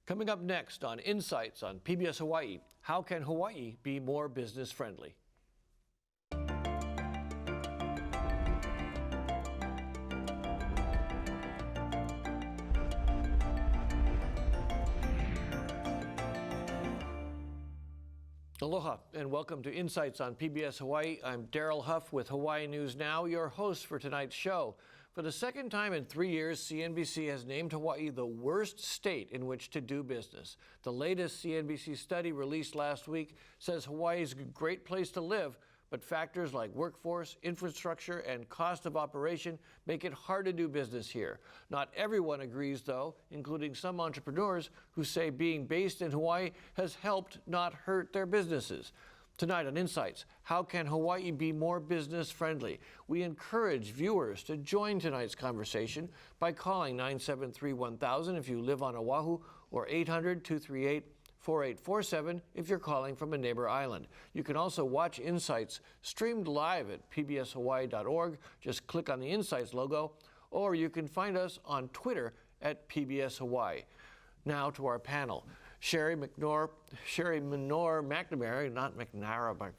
Coming up next on Insights on PBS Hawaii, how can Hawaii be more business friendly? Aloha and welcome to Insights on PBS Hawaii. I'm Daryl Huff with Hawaii News Now, your host for tonight's show. For the second time in 3 years, CNBC has named Hawaii the worst state in which to do business. The latest CNBC study released last week says Hawaii is a great place to live, but factors like workforce, infrastructure, and cost of operation make it hard to do business here. Not everyone agrees, though, including some entrepreneurs who say being based in Hawaii has helped, not hurt, their businesses. Tonight on Insights, how can Hawaii be more business friendly? We encourage viewers to join tonight's conversation by calling 973-1000 if you live on Oahu, or 800-238-4847 if you're calling from a neighbor island. You can also watch Insights streamed live at pbshawaii.org. Just click on the Insights logo, or you can find us on Twitter at PBS Hawaii. Now to our panel. Sherry Minor McNamara, not McNara, but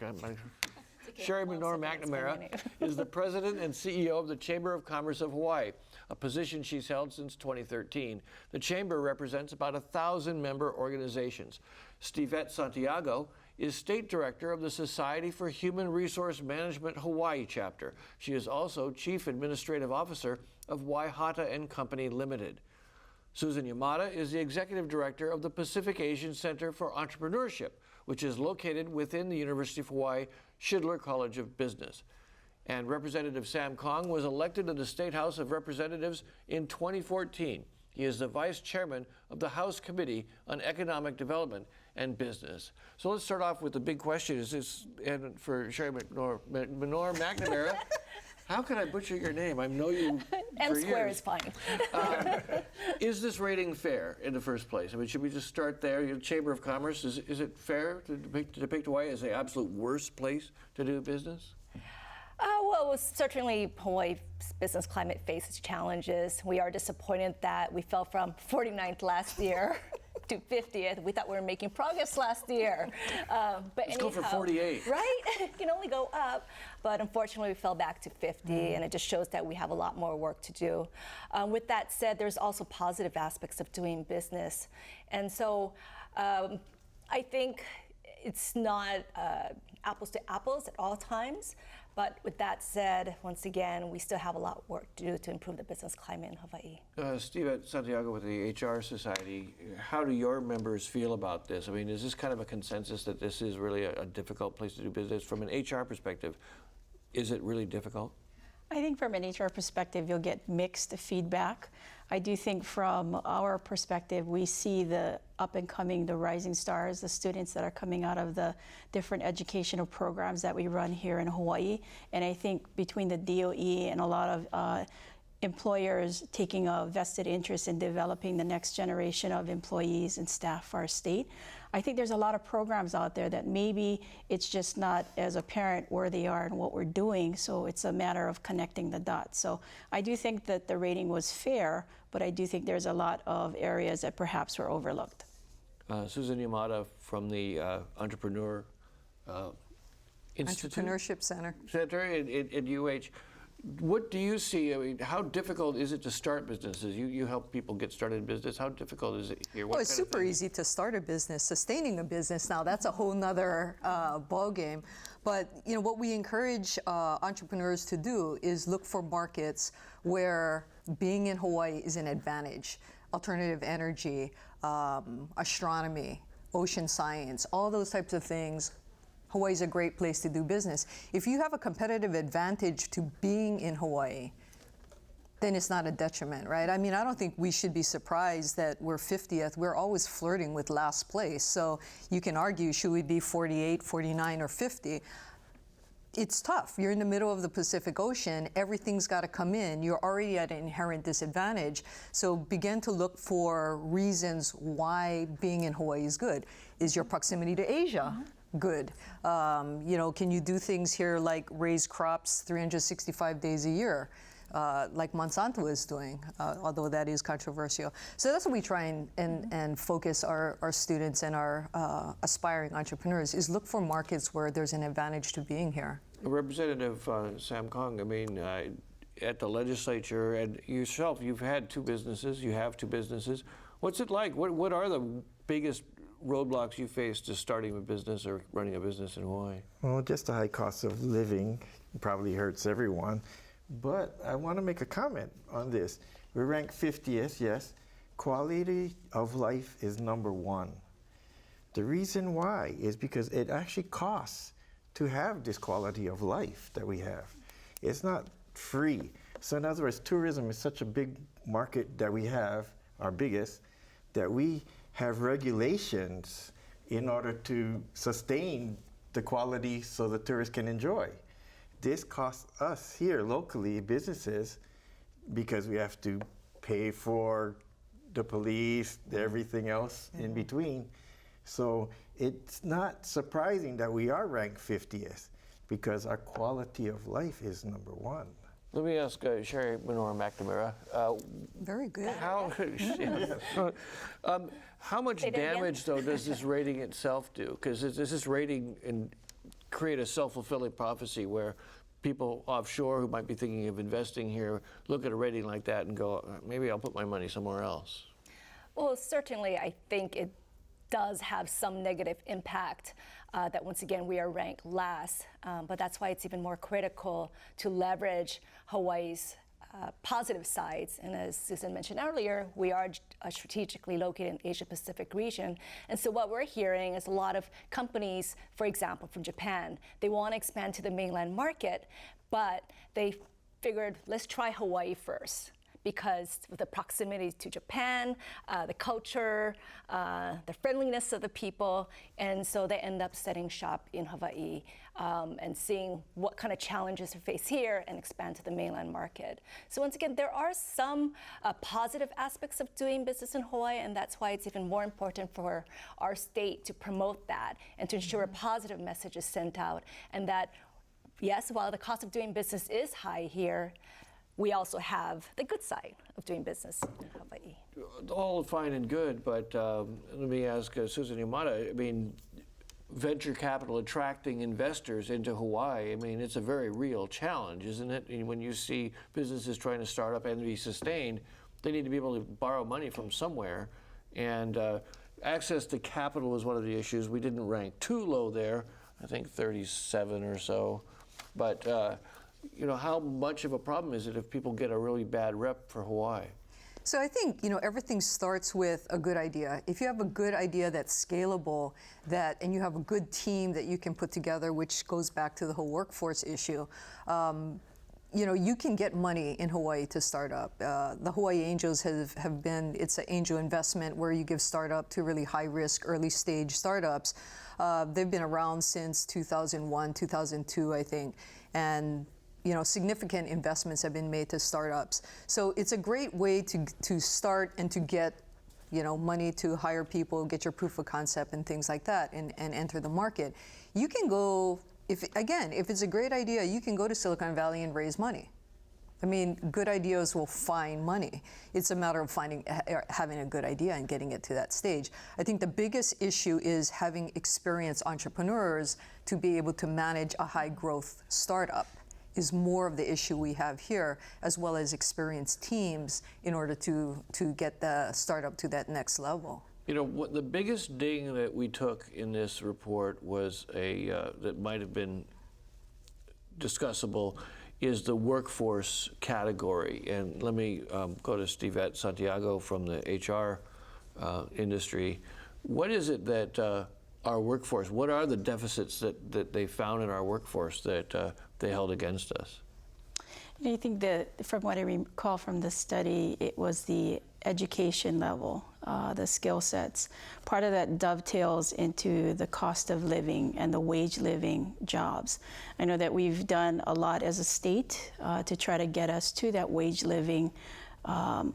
Sherry Minor McNamara is the president and CEO of the Chamber of Commerce of Hawaii, a position she's held since 2013. The Chamber represents about 1,000 member organizations. Stevette Santiago is state director of the Society for Human Resource Management Hawaii chapter. She is also chief administrative officer of Waihata and Company Limited. Susan Yamada is the executive director of the Pacific Asian Center for Entrepreneurship, which is located within the University of Hawaii Shidler College of Business. And Representative Sam Kong was elected to the State House of Representatives in 2014. He is the vice chairman of the House Committee on Economic Development and Business. So let's start off with the big question. Is this, and for Sherry Minor McNamara, how can I butcher your name? I know you M square is fine. Is this rating fair in the first place? I mean, should we just start there? Your Chamber of Commerce, is it fair to depict Hawaii as the absolute worst place to do business? Well, certainly Hawaii's business climate faces challenges. We are disappointed that we fell from 49th last year to 50th. We thought we were making progress last year. But Let's go for 48. Right? It can only go up. But unfortunately, we fell back to 50, and it just shows that we have a lot more work to do. With that said, there's also positive aspects of doing business. And so I think it's not apples to apples at all times. But with that said, once again, we still have a lot of work to do to improve the business climate in Hawaii. Steve Santiago with the HR Society, how do your members feel about this? I mean, is this kind of a consensus that this is really a difficult place to do business? From an HR perspective, is it really difficult? I think from an HR perspective, you'll get mixed feedback. I do think from our perspective, we see the up and coming, the rising stars, the students that are coming out of the different educational programs that we run here in Hawaii. And I think between the DOE and a lot of employers taking a vested interest in developing the next generation of employees and staff for our state, I think there's a lot of programs out there that maybe it's just not as apparent where they are and what we're doing, so it's a matter of connecting the dots. So I do think that the rating was fair, but I do think there's a lot of areas that perhaps were overlooked. Susan Yamada from the Entrepreneur Institute? Entrepreneurship Center. Center at UH. What do you see? I mean, how difficult is it to start businesses? You help people get started in business. How difficult is it here? Well, it's super easy to start a business. Sustaining a business now, that's a whole nother ballgame. But you know what we encourage entrepreneurs to do is look for markets where being in Hawaii is an advantage. Alternative energy, astronomy, ocean science, all those types of things. Hawaii's a great place to do business. If you have a competitive advantage to being in Hawaii, then it's not a detriment, right? I mean, I don't think we should be surprised that we're 50th. We're always flirting with last place. So you can argue, should we be 48, 49, or 50? It's tough. You're in the middle of the Pacific Ocean. Everything's got to come in. You're already at an inherent disadvantage. So begin to look for reasons why being in Hawaii is good. Is your proximity to Asia good? You know, can you do things here like raise crops 365 days a year? like Monsanto is doing, although that is controversial. So that's what we try and focus our students and our aspiring entrepreneurs is look for markets where there's an advantage to being here. Representative Sam Kong, I mean, at the legislature and yourself, you've had two businesses, you have two businesses. What's it like? What are the biggest roadblocks you face to starting a business or running a business in Hawaii? Well, just the high cost of living probably hurts everyone. But I want to make a comment on this. We rank 50th, yes. Quality of life is #1. The reason why is because it actually costs to have this quality of life that we have. It's not free. So in other words, tourism is such a big market that we have, our biggest, that we have regulations in order to sustain the quality so the tourists can enjoy. This costs us here locally, businesses, because we have to pay for the police, everything else in between. So it's not surprising that we are ranked 50th because our quality of life is #1. Let me ask Sherry Minoru McNamara. Very good. How much Say that again? damage, though, does this rating itself do? Because does this rating create a self-fulfilling prophecy where people offshore who might be thinking of investing here look at a rating like that and go, maybe I'll put my money somewhere else? Well, certainly, I think it does have some negative impact that once again we are ranked last, but that's why it's even more critical to leverage Hawaii's positive sides. And as Susan mentioned earlier, we are strategically located in Asia Pacific region. And so what we're hearing is a lot of companies, for example, from Japan, they want to expand to the mainland market, but they figured, let's try Hawaii first, because of the proximity to Japan, the culture, the friendliness of the people, and so they end up setting shop in Hawaii and seeing what kind of challenges we face here and expand to the mainland market. So once again, there are some positive aspects of doing business in Hawaii, and that's why it's even more important for our state to promote that and to ensure a positive message is sent out, and that, yes, while the cost of doing business is high here, we also have the good side of doing business in Hawaii. All fine and good, but let me ask Susan Yamada, I mean, venture capital attracting investors into Hawaii, I mean, it's a very real challenge, isn't it? And when you see businesses trying to start up and be sustained, they need to be able to borrow money from somewhere. And access to capital is one of the issues. We didn't rank too low there, I think 37 or so. But you know, how much of a problem is it if people get a really bad rep for Hawaii? So I think, you know, everything starts with a good idea. If you have a good idea that's scalable, and you have a good team that you can put together, which goes back to the whole workforce issue, you know, you can get money in Hawaii to start up. The Hawaii Angels have been, it's an angel investment where you give startup to really high risk, early stage startups. They've been around since 2001, 2002, I think. And you know, significant investments have been made to startups. So it's a great way to start and to get, you know, money to hire people, get your proof of concept and things like that, and enter the market. You can go, if it's a great idea, you can go to Silicon Valley and raise money. I mean, good ideas will find money. It's a matter of having a good idea and getting it to that stage. I think the biggest issue is having experienced entrepreneurs to be able to manage a high growth startup is more of the issue we have here, as well as experienced teams in order to get the startup to that next level. You know, the biggest ding that we took in this report was that might have been discussable is the workforce category. And let me go to Stevette Santiago from the HR industry. What is it that our workforce, what are the deficits that they found in our workforce that they held against us? And I think that from what I recall from the study, it was the education level, the skill sets. Part of that dovetails into the cost of living and the wage living jobs. I know that we've done a lot as a state to try to get us to that wage living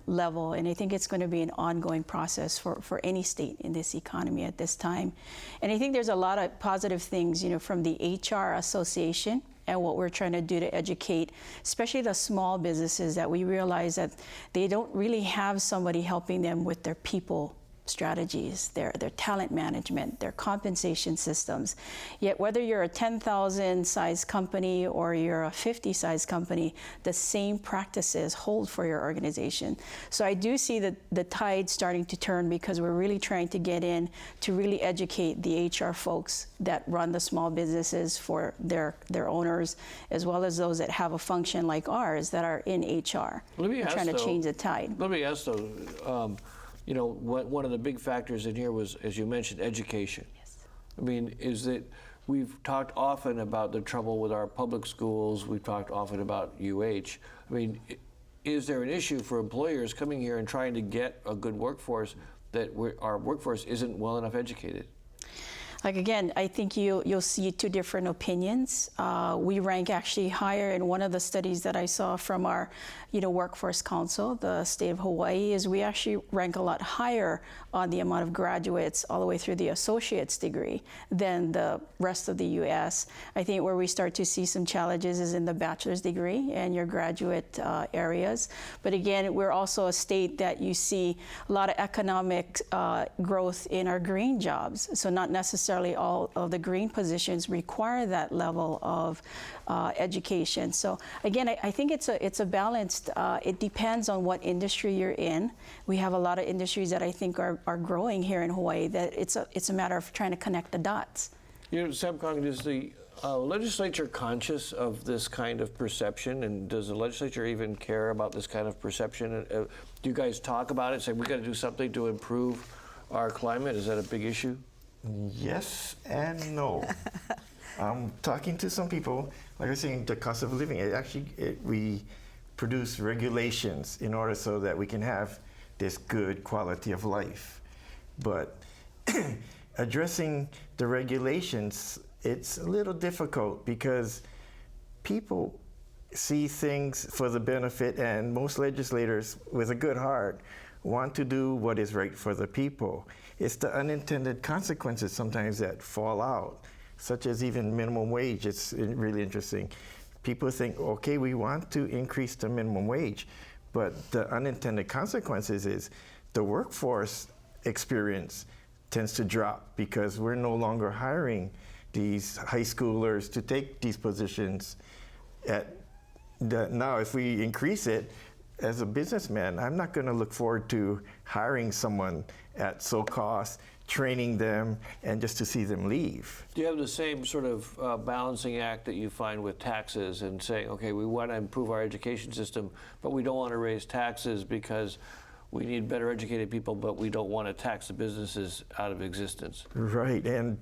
level, and I think it's going to be an ongoing process for any state in this economy at this time. And I think there's a lot of positive things, you know, from the HR Association and what we're trying to do to educate, especially the small businesses, that we realize that they don't really have somebody helping them with their people strategies, their talent management, their compensation systems. Yet whether you're a 10,000 size company or you're a 50 size company, the same practices hold for your organization. So I do see the tide starting to turn, because we're really trying to get in to really educate the HR folks that run the small businesses for their owners, as well as those that have a function like ours that are in HR. We're trying to change the tide. Let me ask though, you know, one of the big factors in here was, as you mentioned, education. Yes. I mean, is that we've talked often about the trouble with our public schools. We've talked often about UH. I mean, is there an issue for employers coming here and trying to get a good workforce that our workforce isn't well enough educated? Like, again, I think you'll see two different opinions. We rank actually higher in one of the studies that I saw from our, Workforce Council, the state of Hawaii, is we actually rank a lot higher on the amount of graduates all the way through the associate's degree than the rest of the U.S. I think where we start to see some challenges is in the bachelor's degree and your graduate areas. But again, we're also a state that you see a lot of economic growth in our green jobs. So not necessarily all of the green positions require that level of education. So again, I think it's a balanced. It depends on what industry you're in. We have a lot of industries that I think are growing here in Hawaii. That it's a matter of trying to connect the dots. Samkong, is the legislature conscious of this kind of perception, and does the legislature even care about this kind of perception? Do you guys talk about it? Say we got to do something to improve our climate. Is that a big issue? Yes and no. I'm talking to some people, like I was saying, the cost of living. We produce regulations in order so that we can have this good quality of life. But addressing the regulations, it's a little difficult because people see things for the benefit, and most legislators with a good heart want to do what is right for the people. It's the unintended consequences sometimes that fall out, such as even minimum wage. It's really interesting. People think, okay, we want to increase the minimum wage, but the unintended consequences is the workforce experience tends to drop because we're no longer hiring these high schoolers to take these positions. Now, if we increase it, as a businessman, I'm not going to look forward to hiring someone at so cost, training them, and just to see them leave. Do you have the same sort of balancing act that you find with taxes and saying, okay, we want to improve our education system, but we don't want to raise taxes because we need better educated people, but we don't want to tax the businesses out of existence? Right, and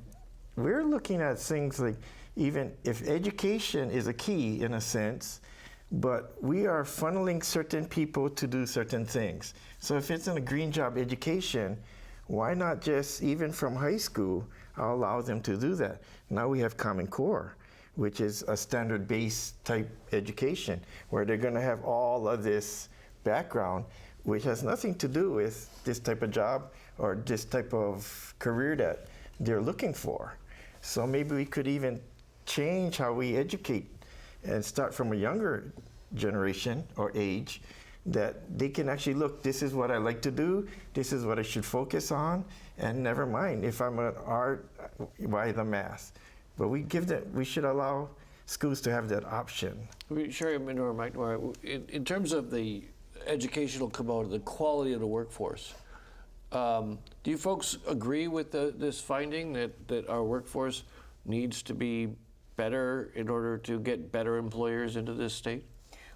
we're looking at things like, even if education is a key in a sense, but we are funneling certain people to do certain things. So if it's in a green job education, why not just, even from high school, allow them to do that? Now we have Common Core, which is a standard-based type education, where they're going to have all of this background, which has nothing to do with this type of job or this type of career that they're looking for. So maybe we could even change how we educate and start from a younger generation or age, that they can actually look, this is what I like to do, this is what I should focus on, and never mind if I'm an art, why the math? But we should allow schools to have that option. Sherry Minor, Mike, in terms of the educational component, the quality of the workforce, do you folks agree with this finding that our workforce needs to be better in order to get better employers into this state?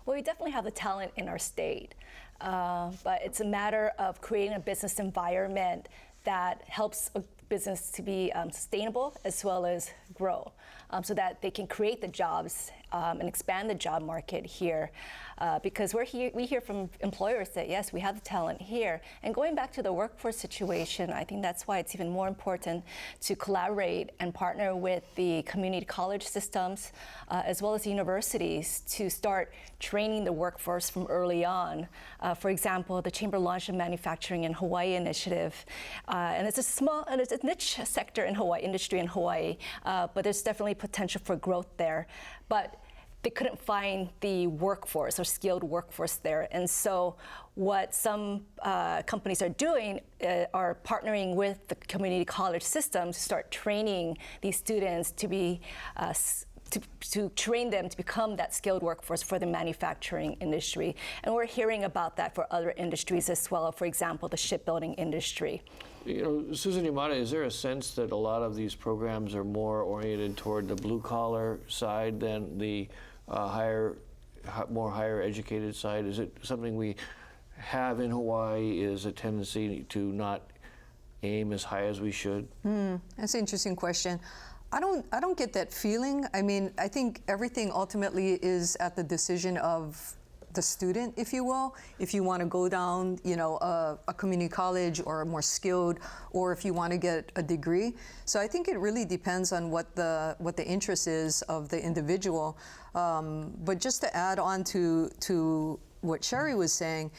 Well, we definitely have the talent in our state, but it's a matter of creating a business environment that helps a business to be sustainable as well as grow, so that they can create the jobs and expand the job market here. Because we hear from employers that yes, we have the talent here. And going back to the workforce situation, I think that's why it's even more important to collaborate and partner with the community college systems as well as universities to start training the workforce from early on. For example, the Chamber launched a Manufacturing in Hawaii initiative, and it's a niche sector in Hawaii, industry in Hawaii, but there's definitely potential for growth there. But they couldn't find the workforce or skilled workforce there. And so what some companies are doing are partnering with the community college system to start training these students to be to train them to become that skilled workforce for the manufacturing industry. And we're hearing about that for other industries as well, for example, the shipbuilding industry. You know, Susan Yamada, is there a sense that a lot of these programs are more oriented toward the blue-collar side than the more higher educated side? Is it something we have in Hawaii, is a tendency to not aim as high as we should? That's an interesting question. I don't get that feeling. I mean, I think everything ultimately is at the decision of the student, if you will. If you want to go down, you know, a community college or a more skilled, or if you want to get a degree. So I think it really depends on what the interest is of the individual. But just to add on to what Sherry was saying,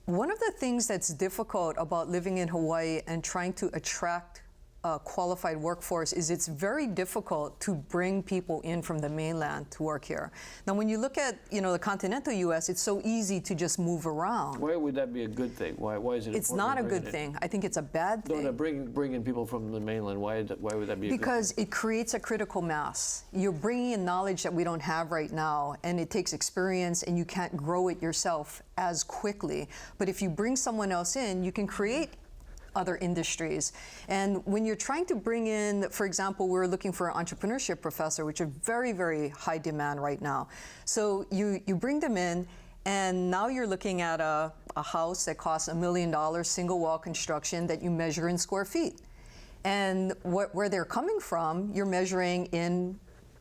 one of the things that's difficult about living in Hawaii and trying to attract a qualified workforce is it's very difficult to bring people in from the mainland to work here. Now, when you look at, you know, the continental U.S., it's so easy to just move around. Why would that be a good thing? Why is it? It's not a good thing. I think it's a bad thing. No, bring in people from the mainland. Why would that be a good thing? Because it creates a critical mass. You're bringing in knowledge that we don't have right now, and it takes experience, and you can't grow it yourself as quickly. But if you bring someone else in, you can create other industries. And when you're trying to bring in, for example, we're looking for an entrepreneurship professor, which are very, very high demand right now. So you bring them in, and now you're looking at a house that costs $1 million, single wall construction, that you measure in square feet. And where they're coming from, you're measuring in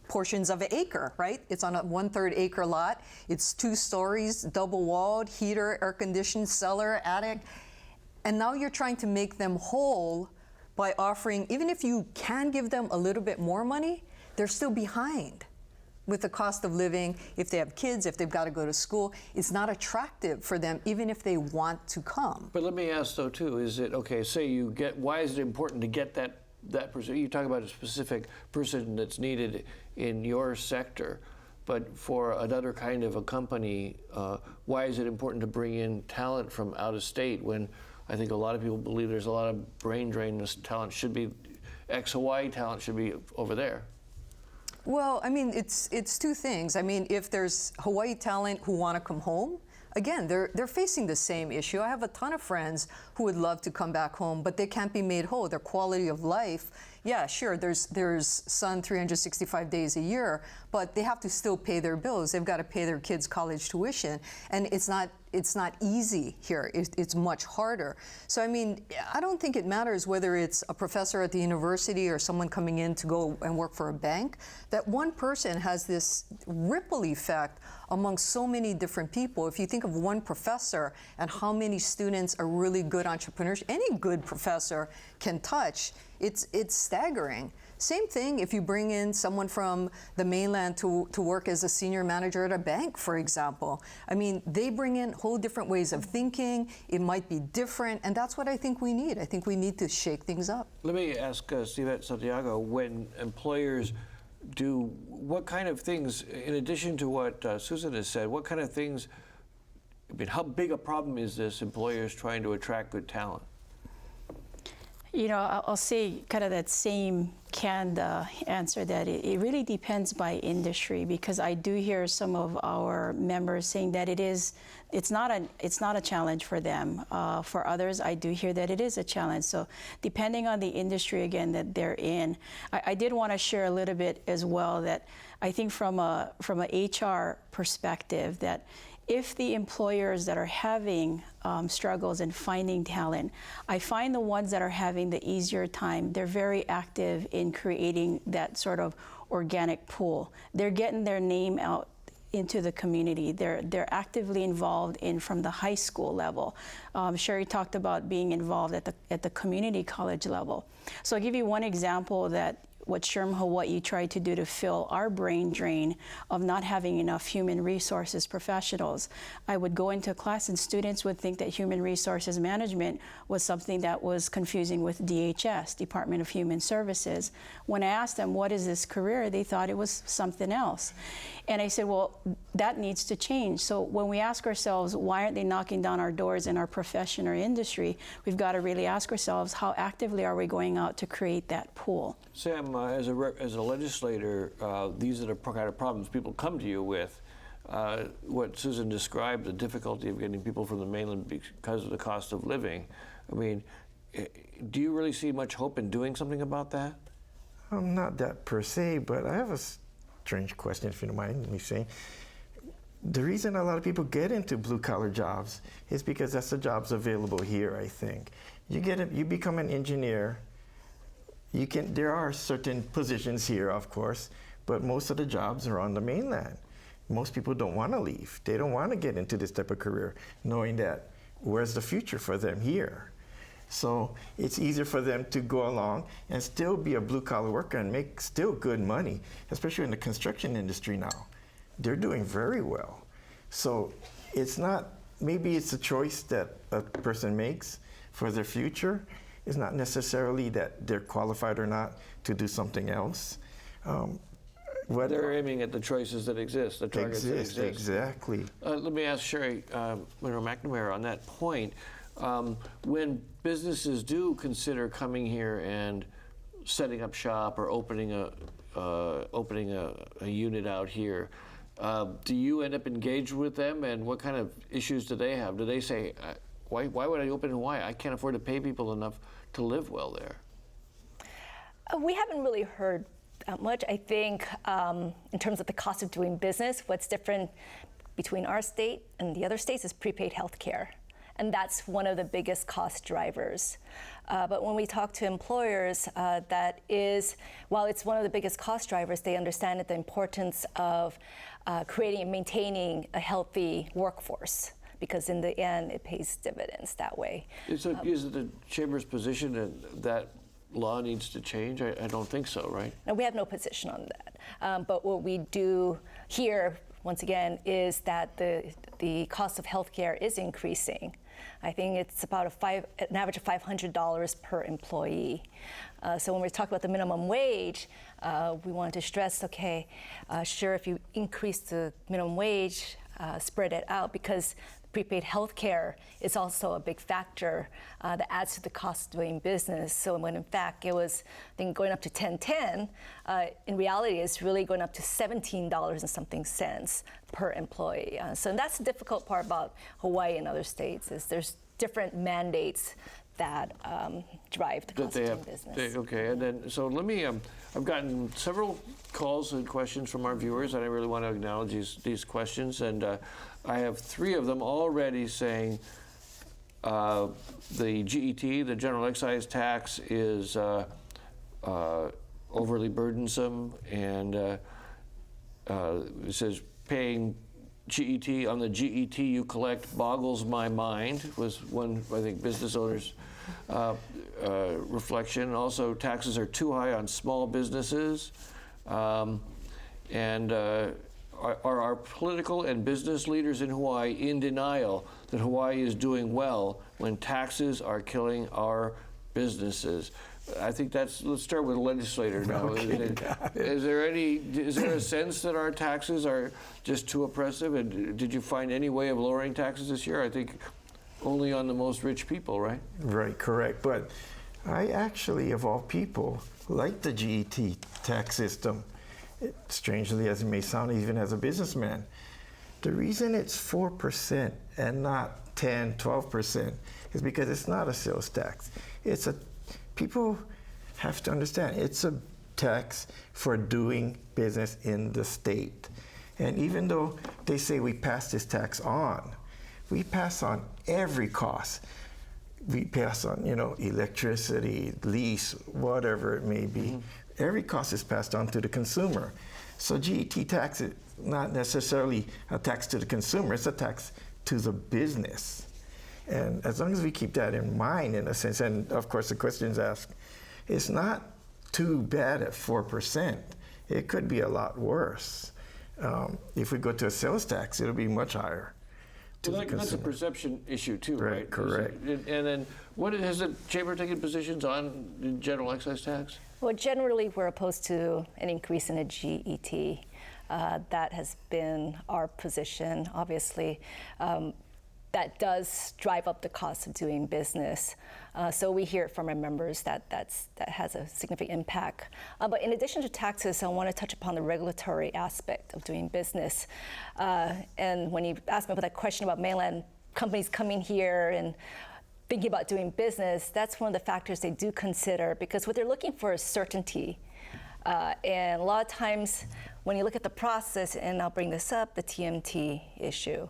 portions of an acre, right? It's on a 1/3 acre lot. It's 2 stories, double walled, heater, air conditioned, cellar, attic. And now you're trying to make them whole by offering, even if you can give them a little bit more money, they're still behind with the cost of living. If they have kids, if they've got to go to school, it's not attractive for them, even if they want to come. But let me ask though too, is it, okay, say you get, why is it important to get that person? You talk about a specific person that's needed in your sector, but for another kind of a company, why is it important to bring in talent from out of state when I think a lot of people believe there's a lot of brain drain? This talent should be, ex-Hawaii talent should be over there. Well, I mean, it's 2 things. I mean, if there's Hawaii talent who want to come home, again, they're facing the same issue. I have a ton of friends who would love to come back home, but they can't be made whole. Their quality of life, yeah, sure, there's sun 365 days a year, but they have to still pay their bills. They've got to pay their kids' college tuition, and it's not easy here. It's much harder. So, I mean, I don't think it matters whether it's a professor at the university or someone coming in to go and work for a bank. That one person has this ripple effect among so many different people. If you think of one professor and how many students are really good entrepreneurs, any good professor can touch, it's staggering. Same thing if you bring in someone from the mainland to work as a senior manager at a bank, for example. I mean, they bring in whole different ways of thinking. It might be different, and that's what I think we need. I think we need to shake things up. Let me ask Steve Santiago, when employers do, what kind of things, in addition to what Susan has said, what kind of things, I mean, how big a problem is this, employers trying to attract good talent? You know, I'll say kind of that same canned answer that it really depends by industry, because I do hear some of our members saying that it's not a challenge for them. For others, I do hear that it is a challenge. So depending on the industry, again, that they're in, I did want to share a little bit as well that I think from a HR perspective, that if the employers that are having struggles in finding talent, I find the ones that are having the easier time, they're very active in creating that sort of organic pool. They're getting their name out into the community. They're actively involved in from the high school level. Sherry talked about being involved at the community college level. So I'll give you one example that what SHRM Hawaii tried to do to fill our brain drain of not having enough human resources professionals. I would go into class and students would think that human resources management was something that was confusing with DHS, Department of Human Services. When I asked them, what is this career, they thought it was something else. And I said, well, that needs to change. So when we ask ourselves, why aren't they knocking down our doors in our profession or industry, we've got to really ask ourselves, how actively are we going out to create that pool? Sam, as a legislator, these are the kind of problems people come to you with. What Susan described, the difficulty of getting people from the mainland because of the cost of living. I mean, do you really see much hope in doing something about that? Not that per se, but I have a strange question, if you don't mind me saying. The reason a lot of people get into blue-collar jobs is because that's the jobs available here, I think. You become an engineer. There are certain positions here, of course, but most of the jobs are on the mainland. Most people don't want to leave. They don't want to get into this type of career, knowing that where's the future for them here? So it's easier for them to go along and still be a blue-collar worker and make still good money, especially in the construction industry now. They're doing very well. So it's not, maybe it's a choice that a person makes for their future. It's not necessarily that they're qualified or not to do something else. They're aiming at the choices that exist, the targets that exist. Exactly. Let me ask Sherry McNamara on that point. When businesses do consider coming here and setting up shop or opening a unit out here, do you end up engaged with them, and what kind of issues do they have? Do they say, why would I open in Hawaii? I can't afford to pay people enough to live well there. We haven't really heard that much. I think in terms of the cost of doing business, what's different between our state and the other states is prepaid health care. And that's one of the biggest cost drivers. But when we talk to employers, that is, while it's one of the biggest cost drivers, they understand the importance of creating and maintaining a healthy workforce, because in the end, it pays dividends that way. Is it the Chamber's position that law needs to change? I don't think so, right? No, we have no position on that. But what we do here, once again, is that the cost of healthcare is increasing. I think it's about an average of $500 per employee. So when we talk about the minimum wage, we wanted to stress, okay, sure, if you increase the minimum wage, spread it out, because prepaid health care is also a big factor that adds to the cost of doing business. So when in fact it was, I think, going up to $10.10, in reality it's really going up to $17 and something cents per employee. So that's the difficult part about Hawaii and other states, is there's different mandates that drive the cost of doing business. Okay, and then, so let me, I've gotten several calls and questions from our viewers, and I really want to acknowledge these questions, and I have 3 of them already saying the GET, the General Excise Tax, is overly burdensome, and it says paying GET on the GET you collect boggles my mind, was one, I think, business owners' reflection. Also, taxes are too high on small businesses. And are our political and business leaders in Hawaii in denial that Hawaii is doing well when taxes are killing our businesses? I think let's start with the legislator now. Okay, is there a sense that our taxes are just too oppressive? And did you find any way of lowering taxes this year? I think only on the most rich people, right? Right, correct. But I actually, of all people, like the GET tax system. Strangely as it may sound, even as a businessman. The reason it's 4% and not 10, 12% is because it's not a sales tax. People have to understand, it's a tax for doing business in the state. And even though they say we pass this tax on, we pass on every cost. We pass on, electricity, lease, whatever it may be. Mm-hmm. Every cost is passed on to the consumer. So GET tax is not necessarily a tax to the consumer, it's a tax to the business. And as long as we keep that in mind, in a sense, and of course the questions asked, it's not too bad at 4%. It could be a lot worse. If we go to a sales tax, it'll be much higher. Well, that's a perception issue too, right? Correct. And then, what has the chamber taken positions on the general excise tax? Well, generally, we're opposed to an increase in a GET. That has been our position. Obviously, that does drive up the cost of doing business. So we hear it from our members that has a significant impact. But in addition to taxes, I want to touch upon the regulatory aspect of doing business. And when you asked me about that question about mainland companies coming here and thinking about doing business, that's one of the factors they do consider, because what they're looking for is certainty. And a lot of times when you look at the process, and I'll bring this up, the TMT issue,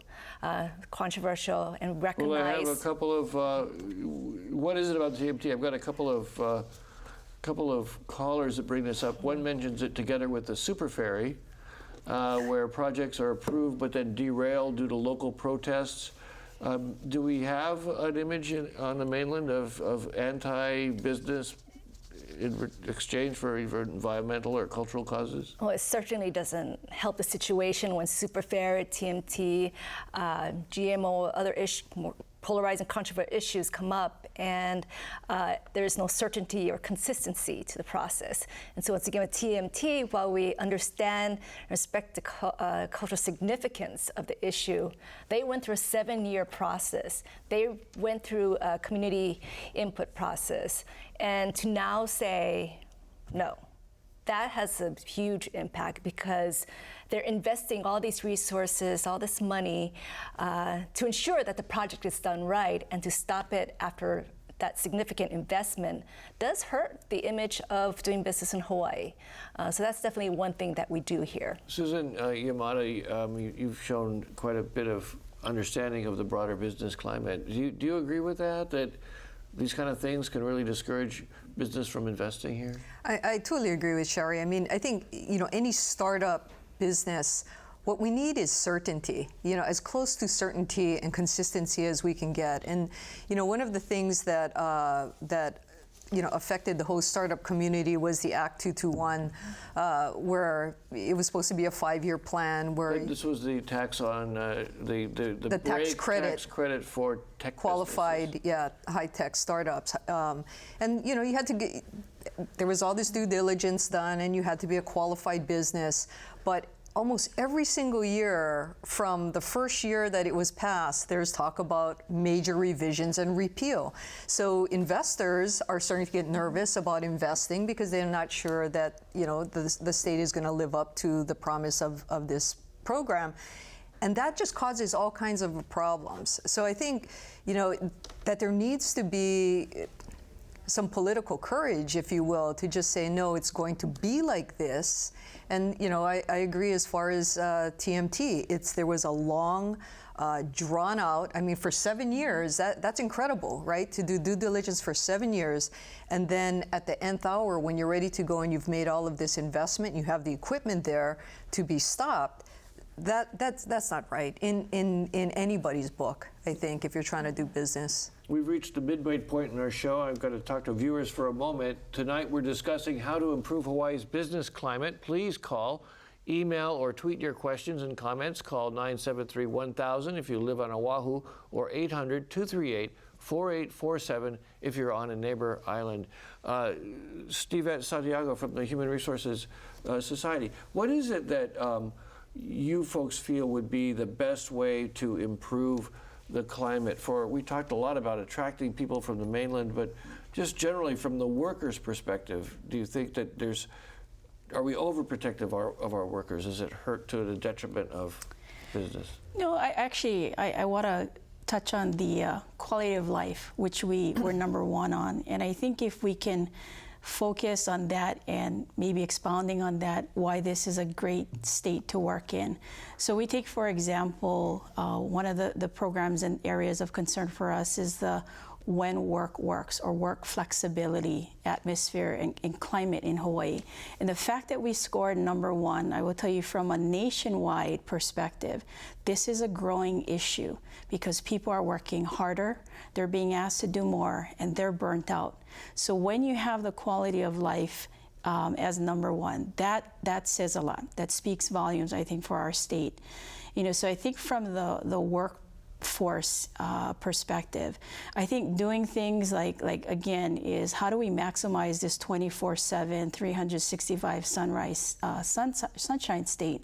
controversial and recognized. Well, I have a couple of, what is it about the TMT? I've got a couple of callers that bring this up. One mentions it together with the super ferry, where projects are approved but then derailed due to local protests. Do we have an image on the mainland of anti-business in exchange for either environmental or cultural causes? Well, it certainly doesn't help the situation when superfair, TMT, GMO, other more polarizing, controversial issues come up, and there is no certainty or consistency to the process. And so once again, with TMT, while we understand and respect the cultural significance of the issue, they went through a 7-year process. They went through a community input process. And to now say no, that has a huge impact, because they're investing all these resources, all this money to ensure that the project is done right, and to stop it after that significant investment does hurt the image of doing business in Hawaii. So that's definitely one thing that we do here. Susan Yamada, you've shown quite a bit of understanding of the broader business climate. Do you agree with that these kind of things can really discourage business from investing here? I totally agree with Shari. I mean, I think, any startup business, what we need is certainty, as close to certainty and consistency as we can get. And, one of the things that affected the whole startup community was the Act 221, where it was supposed to be a 5-year plan. Where this was the tax on the tax credit for tech qualified, businesses. high-tech startups. And you had to there was all this due diligence done, and you had to be a qualified business. But almost every single year from the first year that it was passed, there's talk about major revisions and repeal. So investors are starting to get nervous about investing because they're not sure that the state is going to live up to the promise of this program. And that just causes all kinds of problems. So I think that there needs to be some political courage, if you will, to just say, no, it's going to be like this. And I agree as far as TMT. There was a long, drawn out. I mean, for 7 years, that's incredible, right? To do due diligence for 7 years, and then at the nth hour, when you're ready to go and you've made all of this investment, you have the equipment there to be stopped. That's not right in anybody's book, I think, if you're trying to do business. We've reached the midway point in our show. I've got to talk to viewers for a moment. Tonight we're discussing how to improve Hawaii's business climate. Please call, email, or tweet your questions and comments. Call 973-1000 if you live on Oahu, or 800-238-4847 if you're on a neighbor island. Stevette Santiago from the Human Resources Society. What is it that you folks feel would be the best way to improve the climate? We talked a lot about attracting people from the mainland, but just generally from the workers' perspective, do you think that are we overprotective of our workers? Does it hurt to the detriment of business? No, I want to touch on the quality of life, which we're number one on. And I think if we can focus on that and maybe expounding on that, why this is a great state to work in. So we take, for example, one of the programs and areas of concern for us is the when work works, or work flexibility atmosphere and climate in Hawaii. And the fact that we scored number one, I will tell you from a nationwide perspective, this is a growing issue because people are working harder, they're being asked to do more, and they're burnt out. So when you have the quality of life as number one. That says a lot. That speaks volumes, I think, for our state. So I think from the workforce perspective, I think doing things like again is how do we maximize this 24/7, 365 sunshine state,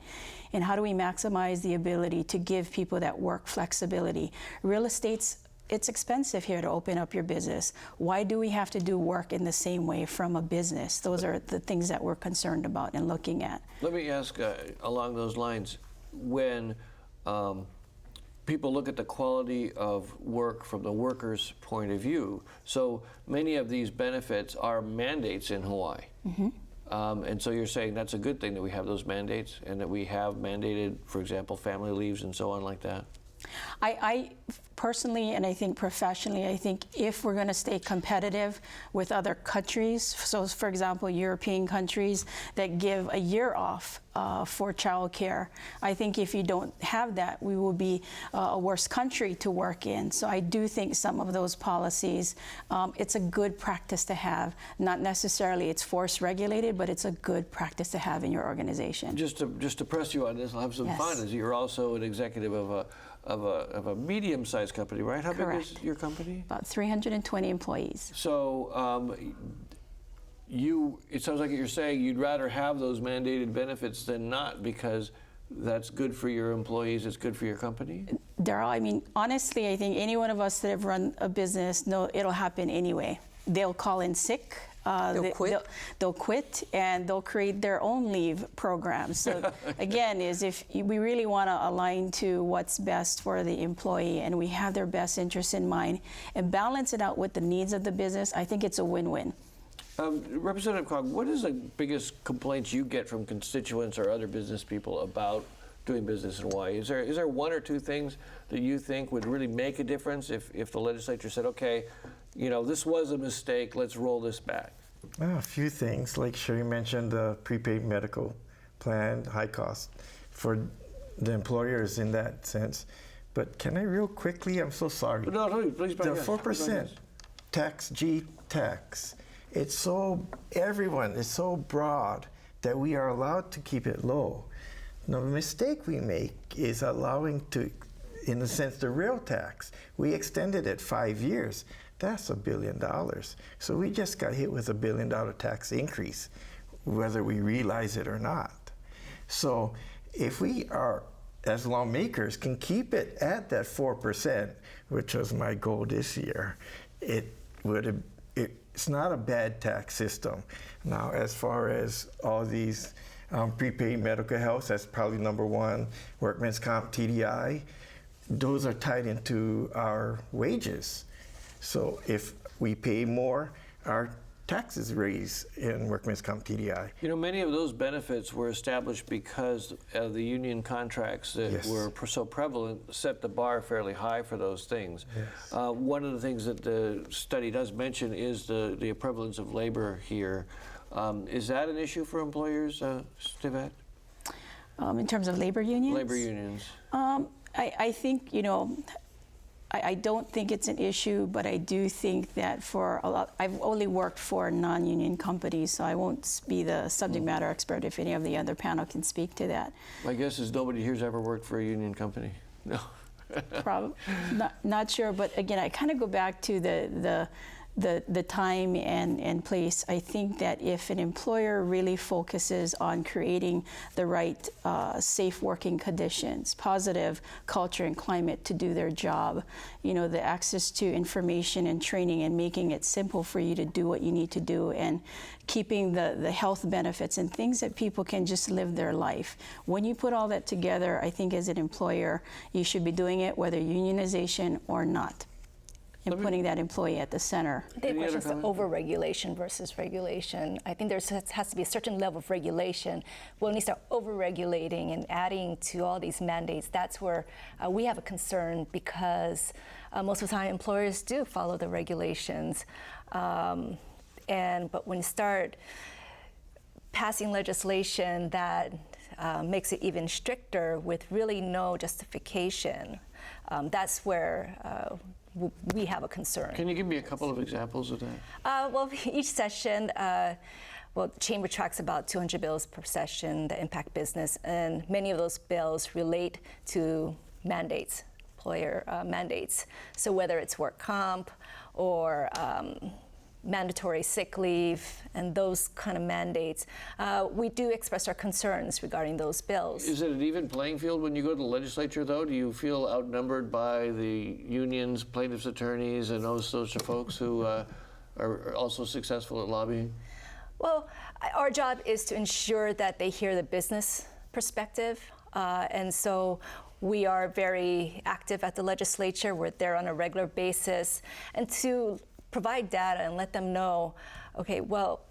and how do we maximize the ability to give people that work flexibility? Real estate's it's expensive here to open up your business. Why do we have to do work in the same way from a business? Those are the things that we're concerned about and looking at. Let me ask along those lines, when people look at the quality of work from the worker's point of view, so many of these benefits are mandates in Hawaii. And so you're saying that's a good thing that we have those mandates and that we have mandated, for example, family leaves and so on like that? I personally, and I think professionally, I think if we're going to stay competitive with other countries, so for example, European countries that give a year off for childcare, I think if you don't have that, we will be a worse country to work in. So I do think some of those policies, it's a good practice to have. Not necessarily it's force regulated, but it's a good practice to have in your organization. Just to press you on this, I'll have some fun. Is you're also an executive of a medium-sized company, right? How big is your company? About 320 employees. So it sounds like you're saying you'd rather have those mandated benefits than not, because that's good for your employees, it's good for your company? Daryl, I mean, honestly, I think any one of us that have run a business know it'll happen anyway. They'll call in sick. They'll quit and they'll create their own leave programs. So again, is if we really want to align to what's best for the employee and we have their best interests in mind and balance it out with the needs of the business, I think it's a win-win. Representative Cog, what is the biggest complaints you get from constituents or other business people about doing business in Hawaii? Is there one or two things that you think would really make a difference if the legislature said, okay, this was a mistake, let's roll this back? A few things, like Sherry mentioned, the prepaid medical plan, high cost for the employers in that sense. But can I real quickly, I'm so sorry. No, please. The 4% tax, G tax, it's so broad that we are allowed to keep it low. Now, the mistake we make is allowing to, in a sense, the real tax. We extended it 5 years. That's $1 billion. So we just got hit with $1 billion tax increase, whether we realize it or not. So if we are, as lawmakers, can keep it at that 4%, which was my goal this year, it's not a bad tax system. Now, as far as all these prepaid medical health, that's probably number one, workman's comp, TDI, those are tied into our wages. So if we pay more, our taxes raise in workman's comp, TDI. Many of those benefits were established because the union contracts that were so prevalent set the bar fairly high for those things. Yes. One of the things that the study does mention is the prevalence of labor here. Is that an issue for employers, Stivette? In terms of labor unions? Labor unions. I think, I don't think it's an issue, but I do think that I've only worked for non-union companies, so I won't be the subject matter expert if any of the other panel can speak to that. My guess is nobody here's ever worked for a union company. No. Probably not sure, but again, I kind of go back to the time and place. I think that if an employer really focuses on creating the right safe working conditions, positive culture and climate to do their job, the access to information and training and making it simple for you to do what you need to do and keeping the health benefits and things that people can just live their life. When you put all that together, I think as an employer, you should be doing it whether unionization or not, and putting that employee at the center. I think it's just over-regulation versus regulation. I think there has to be a certain level of regulation. When we start over-regulating and adding to all these mandates, that's where we have a concern, because most of the time employers do follow the regulations. But when you start passing legislation that makes it even stricter with really no justification, that's where we have a concern. Can you give me a couple of examples of that? Well, each session well, the Chamber tracks about 200 bills per session that impact business, and many of those bills relate to mandates, employer mandates. So whether it's work comp or mandatory sick leave and those kind of mandates, we do express our concerns regarding those bills. Is it an even playing field when you go to the legislature, though? Do you feel outnumbered by the unions, plaintiffs' attorneys, and those sorts of folks who are also successful at lobbying? Well, our job is to ensure that they hear the business perspective, and so we are very active at the legislature. We're there on a regular basis, and to provide data and let them know, okay, well,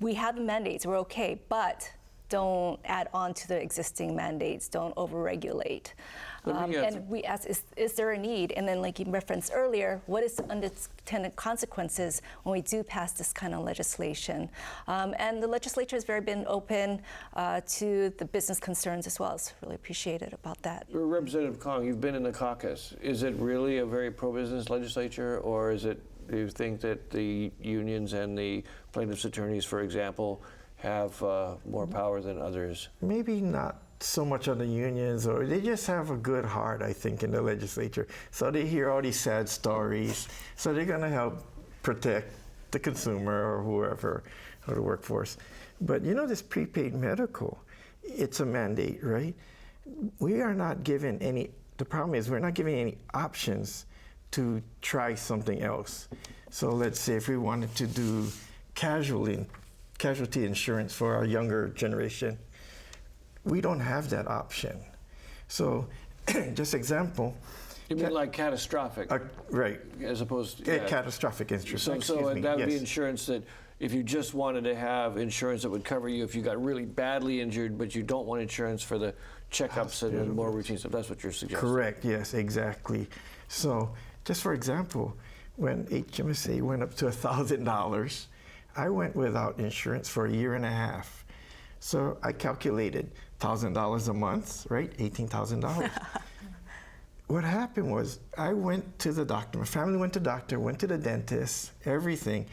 we have the mandates, we're okay, but don't add on to the existing mandates, don't overregulate. And we ask, is there a need? And then, like you referenced earlier, what is the unintended consequences when we do pass this kind of legislation? And the legislature has very been open to the business concerns as well. It's really appreciated about that. Representative Kong, you've been in the caucus. Is it really a very pro-business legislature, or is it, do you think that the unions and the plaintiffs' attorneys, for example, have more power than others? Maybe not so much on the unions, or they just have a good heart, I think, in the legislature. So they hear all these sad stories, so they're going to help protect the consumer or whoever, or the workforce. But you know, this prepaid medical, it's a mandate, right? We are not given any, the problem is we're not giving any options to try something else. So let's say if we wanted to do casualty insurance for our younger generation, we don't have that option. So, just example. You mean like catastrophic? Right. As opposed to catastrophic insurance. So that would be insurance that if you just wanted to have insurance that would cover you if you got really badly injured, but you don't want insurance for the checkups and more routine stuff. That's what you're suggesting. Correct. Yes, exactly. So, just for example, when HMSA went up to $1,000, I went without insurance for a year and a half. So I calculated $1,000 a month, right? $18,000. What happened was I went to the doctor. My family went to the doctor, went to the dentist, everything.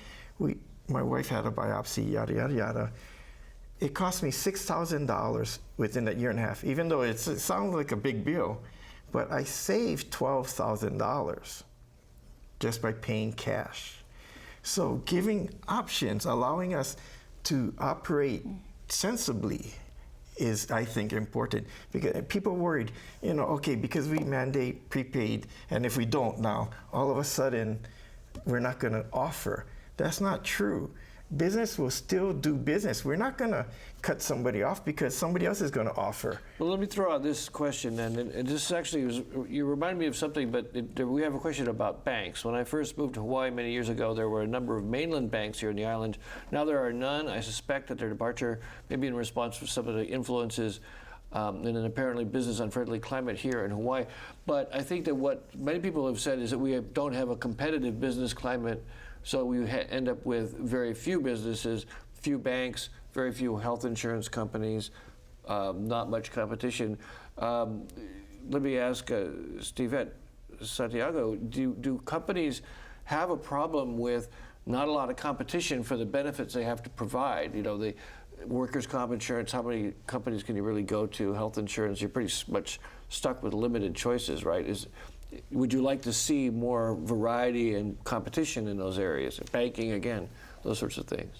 My wife had a biopsy, yada, yada, yada. It cost me $6,000 within that year and a half, even though it sounds like a big bill. But I saved $12,000 just by paying cash. So giving options, allowing us to operate sensibly is, I think, important. Because people are worried, you know, okay, because we mandate prepaid, and if we don't now, all of a sudden, we're not going to offer. That's not true. Business will still do business. We're not going to cut somebody off because somebody else is going to offer. Well, let me throw out this question then. And this actually you remind me of something, but we have a question about banks. When I first moved to Hawaii many years ago, there were a number of mainland banks here in the island. Now there are none. I suspect that their departure may be in response to some of the influences in an apparently business-unfriendly climate here in Hawaii. But I think that what many people have said is that we don't have a competitive business climate. So we end up with very few businesses, few banks, very few health insurance companies, not much competition. Let me ask Stevette Santiago, do companies have a problem with not a lot of competition for the benefits they have to provide? You know, the workers' comp insurance, how many companies can you really go to? Health insurance, you're pretty much stuck with limited choices, right? Would you like to see more variety and competition in those areas? Banking, again, those sorts of things.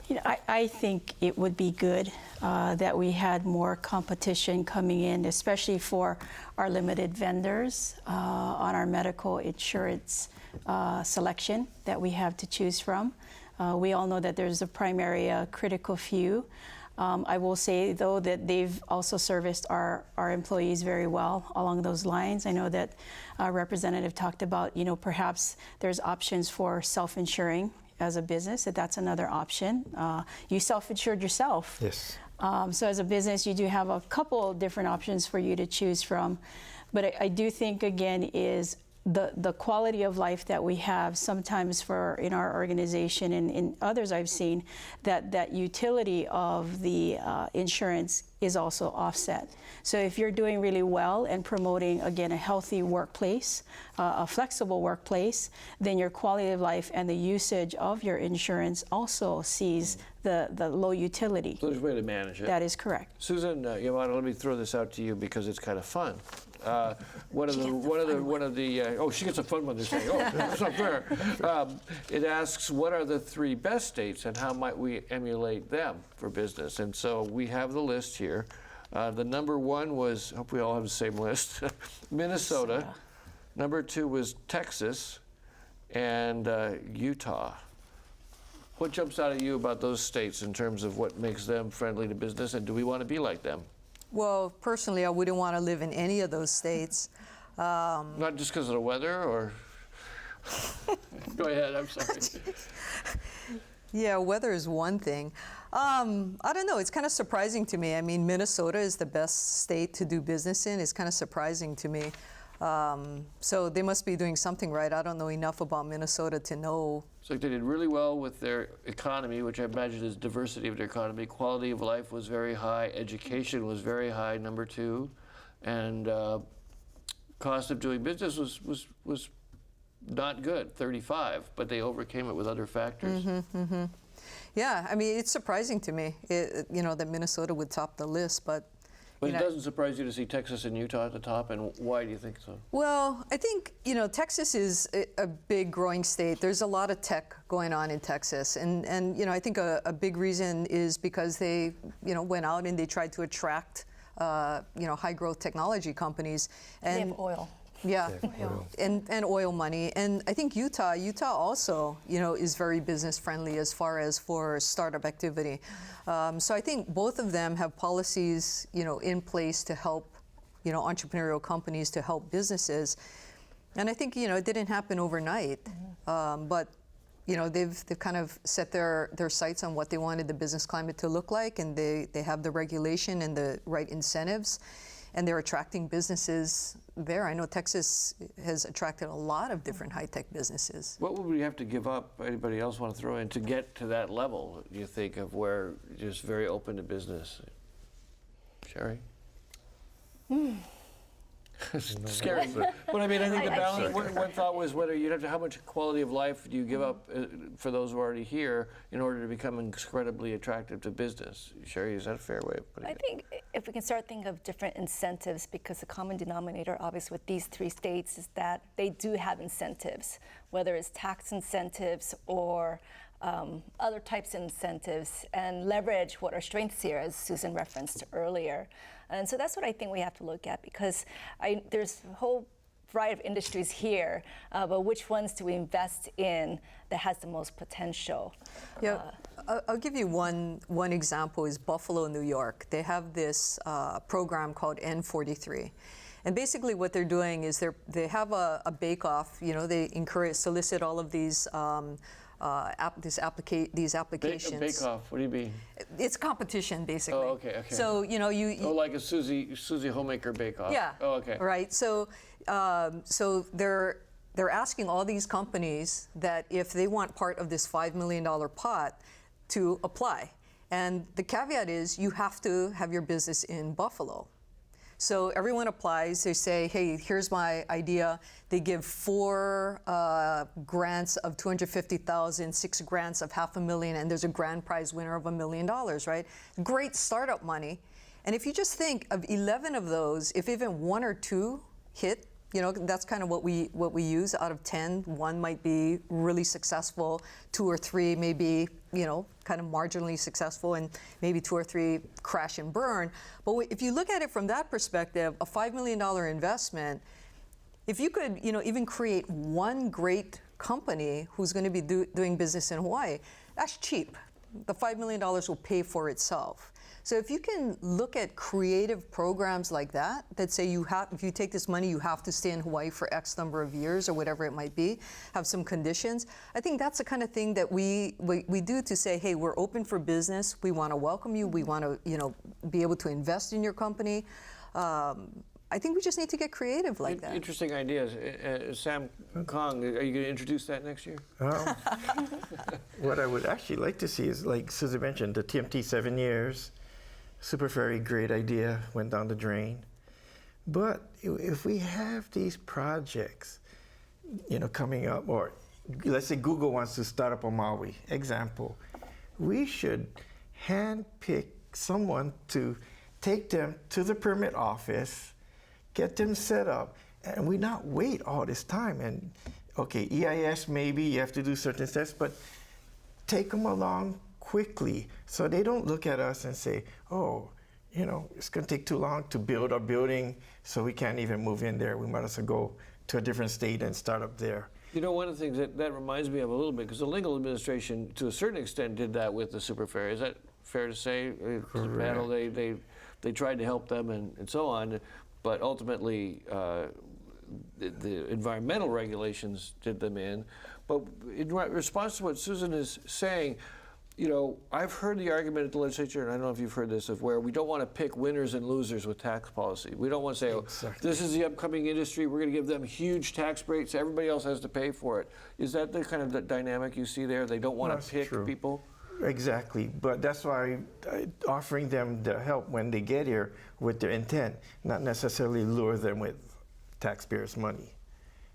You know, I think it would be good that we had more competition coming in, especially for our limited vendors on our medical insurance selection that we have to choose from. We all know that there's a primary critical few. I will say, though, that they've also serviced our employees very well along those lines. I know that Representative talked about, you know, perhaps there's options for self-insuring as a business, that's another option. You self-insured yourself. Yes. So as a business, you do have a couple different options for you to choose from. But I do think, again, is the quality of life that we have sometimes in our organization and in others I've seen, that utility of the insurance is also offset. So if you're doing really well and promoting, again, a healthy workplace, a flexible workplace, then your quality of life and the usage of your insurance also sees the low utility. So there's a way to manage it. That is correct. Susan, Yamada, let me throw this out to you because it's kind of fun. One of the oh, she gets a fun one to say. Oh, that's not fair. It asks, what are the 3 best states and how might we emulate them for business? And so we have the list here. The number 1 was, I hope we all have the same list, Minnesota. Number 2 was Texas and Utah. What jumps out at you about those states in terms of what makes them friendly to business, and do we want to be like them? Well, personally, I wouldn't want to live in any of those states. Not just because of the weather, or? Go ahead, I'm sorry. Yeah, weather is one thing. I don't know, it's kind of surprising to me. I mean, Minnesota is the best state to do business in. It's kind of surprising to me. So they must be doing something right. I don't know enough about Minnesota to know. So they did really well with their economy, which I imagine is diversity of their economy. Quality of life was very high. Education was very high, number 2. And cost of doing business was not good, 35, but they overcame it with other factors. Yeah, I mean, it's surprising to me, that Minnesota would top the list, but But it doesn't surprise you to see Texas and Utah at the top, and why do you think so? Well, I think, Texas is a big growing state. There's a lot of tech going on in Texas. And I think a big reason is because they, went out and they tried to attract, high growth technology companies. And They have oil. Yeah, and oil money. And I think Utah also, is very business friendly as far as for startup activity. So I think both of them have policies, in place to help, entrepreneurial companies, to help businesses. And I think, it didn't happen overnight, but, they've kind of set their sights on what they wanted the business climate to look like, and they have the regulation and the right incentives, and they're attracting businesses there. I know Texas has attracted a lot of different high-tech businesses. What would we have to give up, anybody else want to throw in, to get to that level, do you think, of where just very open to business? Sherry? It's scary. But I mean, I think the balance, one thought was whether you'd have to, how much quality of life do you give up for those who are already here in order to become incredibly attractive to business? Sherry, is that a fair way of putting it? I think if we can start thinking of different incentives, because the common denominator, obviously, with these 3 states is that they do have incentives, whether it's tax incentives or other types of incentives, and leverage what our strengths here, as Susan referenced earlier. And so that's what I think we have to look at, because there's a whole variety of industries here, but which ones do we invest in that has the most potential? Yeah, I'll give you one example is Buffalo, New York. They have this program called N43. And basically what they're doing is they have a bake-off, they solicit all of these these applications. Bake-off, what do you mean? It's competition, basically. Oh, okay. So, you like a Susie Homemaker bake-off. Yeah. Oh, okay. Right. So they're asking all these companies that if they want part of this $5 million pot to apply. And the caveat is you have to have your business in Buffalo. So everyone applies, they say, hey, here's my idea. They give 4 grants of $250,000, 6 grants of $500,000, and there's a grand prize winner of $1 million, right? Great startup money. And if you just think of 11 of those, if even 1 or 2 hit, that's kind of what we use. Out of 10, 1 might be really successful, 2 or 3 maybe, kind of marginally successful, and maybe 2 or 3 crash and burn. But if you look at it from that perspective, a $5 million investment, if you could, even create 1 great company who's going to be doing business in Hawaii, that's cheap. The $5 million will pay for itself. So if you can look at creative programs like that say if you take this money, you have to stay in Hawaii for X number of years or whatever it might be, have some conditions. I think that's the kind of thing that we do to say, hey, we're open for business. We want to welcome you. We want to, be able to invest in your company. I think we just need to get creative like that. Interesting ideas. Sam Kong, are you going to introduce that next year? What I would actually like to see is, like Susan mentioned, the TMT 7 years. Super Ferry, great idea, went down the drain. But if we have these projects, coming up, or let's say Google wants to start up on Maui, example, we should handpick someone to take them to the permit office, get them set up, and we not wait all this time. And okay, EIS maybe you have to do certain steps, but take them along quickly so they don't look at us and say, oh, it's going to take too long to build a building, so we can't even move in there. We might as well go to a different state and start up there. One of the things that reminds me of a little bit, because the legal administration, to a certain extent, did that with the Super Ferry. Is that fair to say? The panel, they tried to help them and so on, but ultimately the environmental regulations did them in. But in response to what Susan is saying, I've heard the argument at the legislature, and I don't know if you've heard this, of where we don't want to pick winners and losers with tax policy. We don't want to say, exactly. This is the upcoming industry, we're going to give them huge tax breaks, everybody else has to pay for it. Is that the kind of the dynamic you see there? They don't want to pick people? Exactly, but that's why offering them the help when they get here with their intent, not necessarily lure them with taxpayers' money,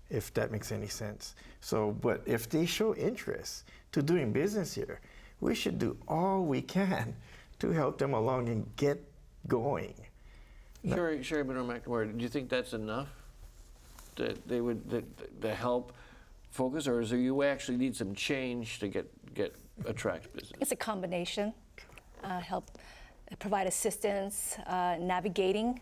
if that makes any sense. So, but if they show interest to doing business here, we should do all we can to help them along and get going. Sherry McNamara, do you think that's enough? That they would the help focus, or is there you actually need some change to attract business? It's a combination. Help provide assistance navigating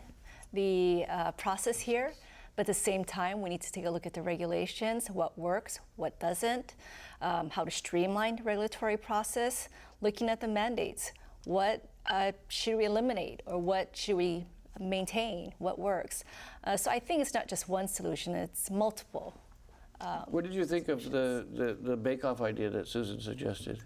the process here. But at the same time, we need to take a look at the regulations, what works, what doesn't, how to streamline the regulatory process, looking at the mandates. What should we eliminate, or what should we maintain, what works? So I think it's not just one solution, it's multiple. What did you think of the bake-off idea that Susan suggested?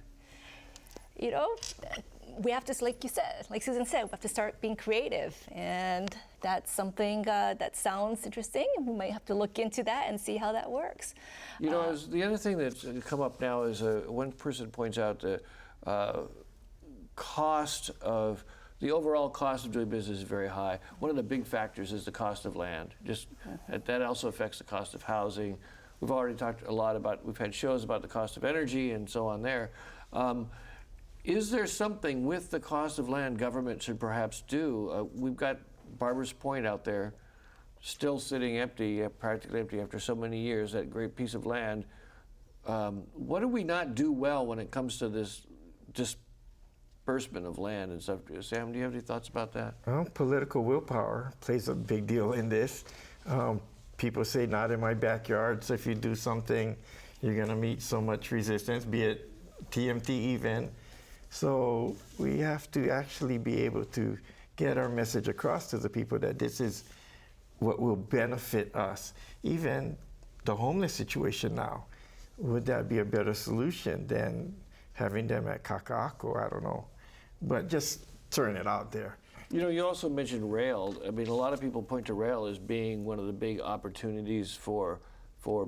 We have to, like Susan said, we have to start being creative, and that's something that sounds interesting. We might have to look into that and see how that works. The other thing that's come up now is one person points out the the overall cost of doing business is very high. One of the big factors is the cost of land. That also affects the cost of housing. We've already talked a lot we've had shows about the cost of energy and so on there. Is there something with the cost of land government should perhaps do? We've got Barbers Point out there still sitting empty, practically empty after so many years, that great piece of land. What do we not do well when it comes to this disbursement of land and stuff? Sam, do you have any thoughts about that? Well, political willpower plays a big deal in this. People say, not in my backyard, so if you do something, you're going to meet so much resistance, be it TMT even. So we have to actually be able to get our message across to the people that this is what will benefit us. Even the homeless situation now, would that be a better solution than having them at Kaka'ako? I don't know. But just throwing it out there. You also mentioned rail. I mean, a lot of people point to rail as being one of the big opportunities for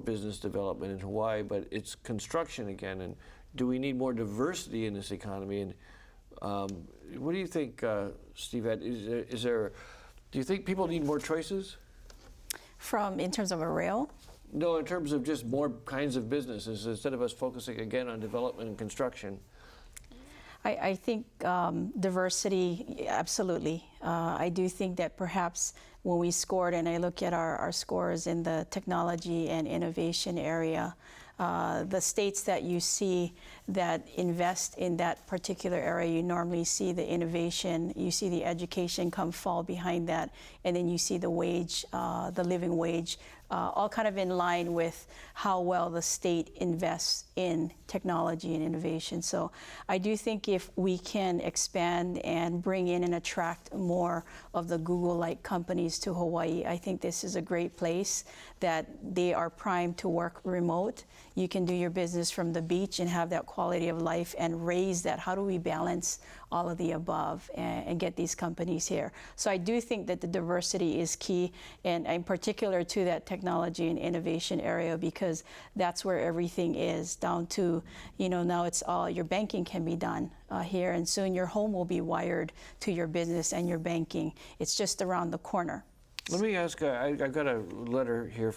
business development in Hawaii, but it's construction again. And do we need more diversity in this economy? And what do you think, Steve? Do you think people need more choices? In terms of a rail? No, in terms of just more kinds of businesses instead of us focusing again on development and construction. I think diversity, absolutely. I do think that perhaps when we scored, and I look at our scores in the technology and innovation area, the states that you see that invest in that particular area, you normally see the innovation, you see the education fall behind that, and then you see the wage, the living wage all kind of in line with how well the state invests in technology and innovation. So I do think if we can expand and bring in and attract more of the Google-like companies to Hawaii, I think this is a great place that they are primed to work remote. You can do your business from the beach and have that quality of life and raise that. How do we balance all of the above and get these companies here? So I do think that the diversity is key, and in particular to that technology and innovation area, because that's where everything is, down to, now it's all your banking can be done here, and soon your home will be wired to your business and your banking. It's just around the corner. Let me ask, I got a letter here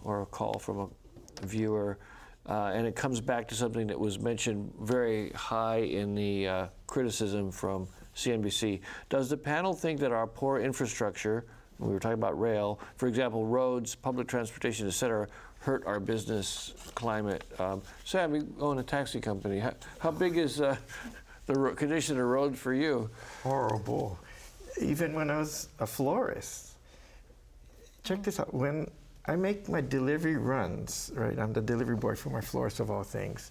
or a call from a viewer, and it comes back to something that was mentioned very high in the criticism from CNBC. Does the panel think that our poor infrastructure, we were talking about rail, for example, roads, public transportation, et cetera, hurt our business climate? Sam, you own a taxi company. How big is the condition of the road for you? Horrible. Even when I was a florist. Check this out. When I make my delivery runs, right? I'm the delivery boy for my florist of all things.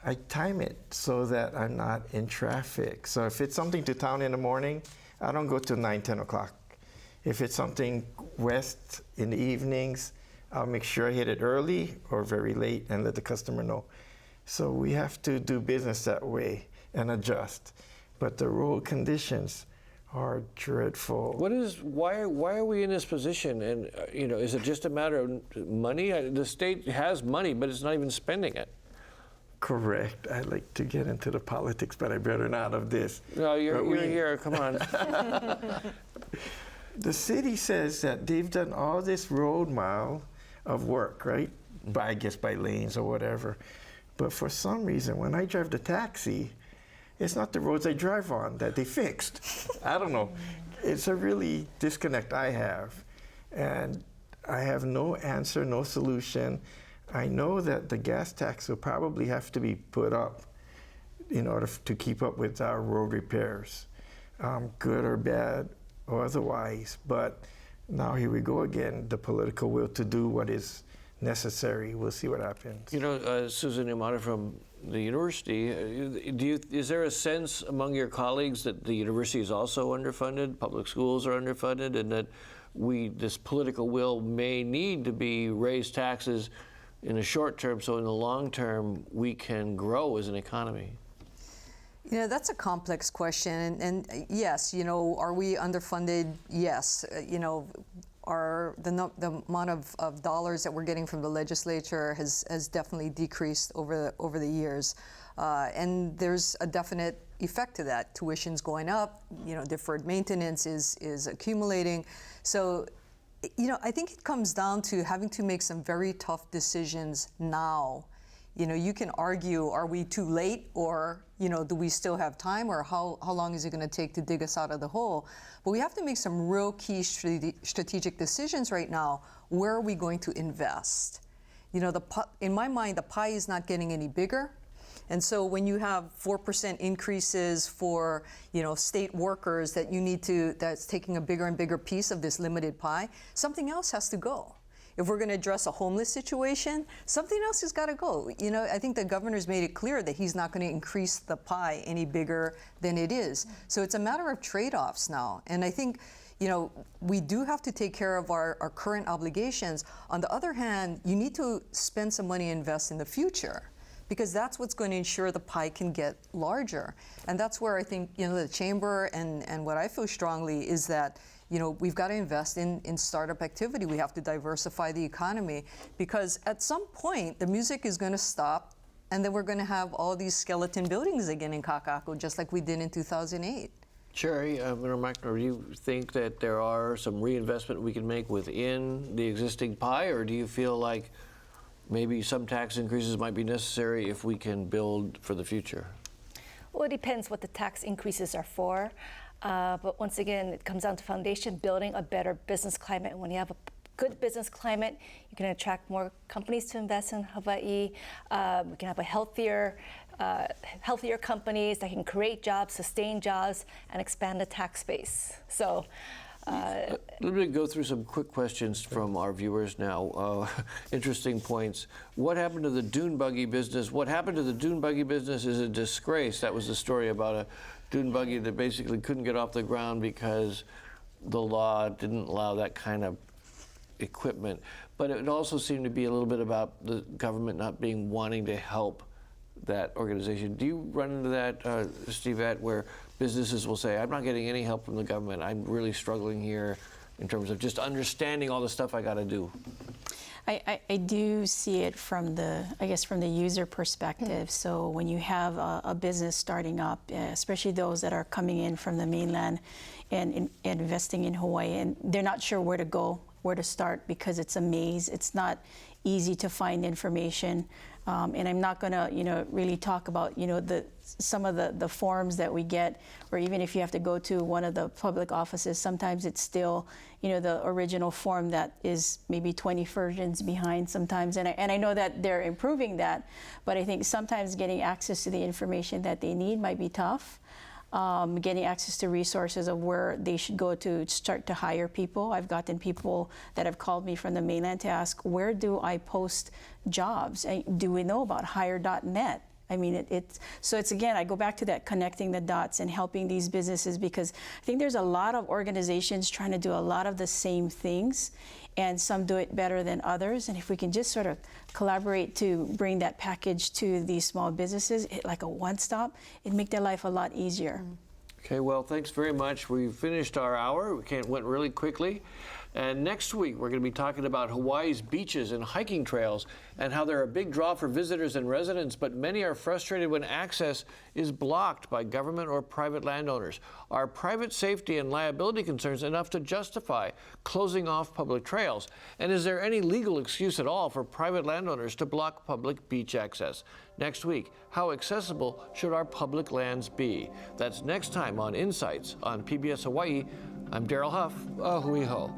I time it so that I'm not in traffic. So if it's something to town in the morning, I don't go till 9, 10 o'clock. If it's something west in the evenings, I'll make sure I hit it early or very late and let the customer know. So we have to do business that way and adjust. But the road conditions are dreadful. Why are we in this position? And is it just a matter of money? The state has money, but it's not even spending it. Correct. I'd like to get into the politics, but I better not of this. No, you're here. Come on. The city says that they've done all this road mile of work, right? I guess by lanes or whatever. But for some reason, when I drive the taxi, it's not the roads I drive on that they fixed. I don't know. It's a really disconnect I have. And I have no answer, no solution. I know that the gas tax will probably have to be put up in order to keep up with our road repairs, good or bad or otherwise. But now here we go again, the political will to do what is necessary. We'll see what happens. Susan Yamada from the university, is there a sense among your colleagues that the university is also underfunded, public schools are underfunded, and that this political will may need to be raise taxes in the short term, so in the long term we can grow as an economy? That's a complex question, and yes, are we underfunded? Yes, the amount of dollars that we're getting from the legislature has definitely decreased over the years, and there's a definite effect to that. Tuition's going up, deferred maintenance is accumulating, so. I think it comes down to having to make some very tough decisions now. You can argue, are we too late, or, do we still have time, or how long is it going to take to dig us out of the hole? But we have to make some real key strategic decisions right now. Where are we going to invest? In my mind, the pie is not getting any bigger. And so when you have 4% increases for, state workers that's taking a bigger and bigger piece of this limited pie, something else has to go. If we're going to address a homeless situation, something else has got to go. I think the governor's made it clear that he's not going to increase the pie any bigger than it is. So it's a matter of trade-offs now. And I think, we do have to take care of our current obligations. On the other hand, you need to spend some money and invest in the future, because that's what's going to ensure the pie can get larger. And that's where I think, the chamber and what I feel strongly is that, we've got to invest in startup activity. We have to diversify the economy, because at some point the music is going to stop, and then we're going to have all these skeleton buildings again in Kakaako, just like we did in 2008. Sherry, do you think that there are some reinvestment we can make within the existing pie, or do you feel like maybe some tax increases might be necessary if we can build for the future? Well, it depends what the tax increases are for. But once again, it comes down to foundation, building a better business climate. When you have a good business climate, you can attract more companies to invest in Hawaii. We can have a healthier companies that can create jobs, sustain jobs, and expand the tax base. So Let me go through some quick questions from our viewers now. Interesting points. What happened to the dune buggy business? What happened to the dune buggy business is a disgrace. That was the story about a dune buggy that basically couldn't get off the ground because the law didn't allow that kind of equipment. But it also seemed to be a little bit about the government not wanting to help that organization. Do you run into that, Stevette, where businesses will say, I'm not getting any help from the government, I'm really struggling here in terms of just understanding all the stuff I got to do? I do see it from the, I guess, from the user perspective. So when you have a business starting up, especially those that are coming in from the mainland and investing in Hawaii, and they're not sure where to go, where to start, because it's a maze. It's not easy to find information. And I'm not going to, really talk about, some of the forms that we get, or even if you have to go to one of the public offices, sometimes it's still, the original form that is maybe 20 versions behind sometimes. And I know that they're improving that, but I think sometimes getting access to the information that they need might be tough. Getting access to resources of where they should go to start to hire people. I've gotten people that have called me from the mainland to ask, where do I post jobs? Do we know about hire.net? I mean, so it's again, I go back to that connecting the dots and helping these businesses, because I think there's a lot of organizations trying to do a lot of the same things, and some do it better than others. And if we can just sort of collaborate to bring that package to these small businesses, like a one-stop, it'd make their life a lot easier. Okay, well, thanks very much. We finished our hour. It went really quickly. And next week, we're going to be talking about Hawaii's beaches and hiking trails and how they're a big draw for visitors and residents, but many are frustrated when access is blocked by government or private landowners. Are private safety and liability concerns enough to justify closing off public trails? And is there any legal excuse at all for private landowners to block public beach access? Next week, how accessible should our public lands be? That's next time on Insights on PBS Hawaii. I'm Daryl Huff. Ahui ho.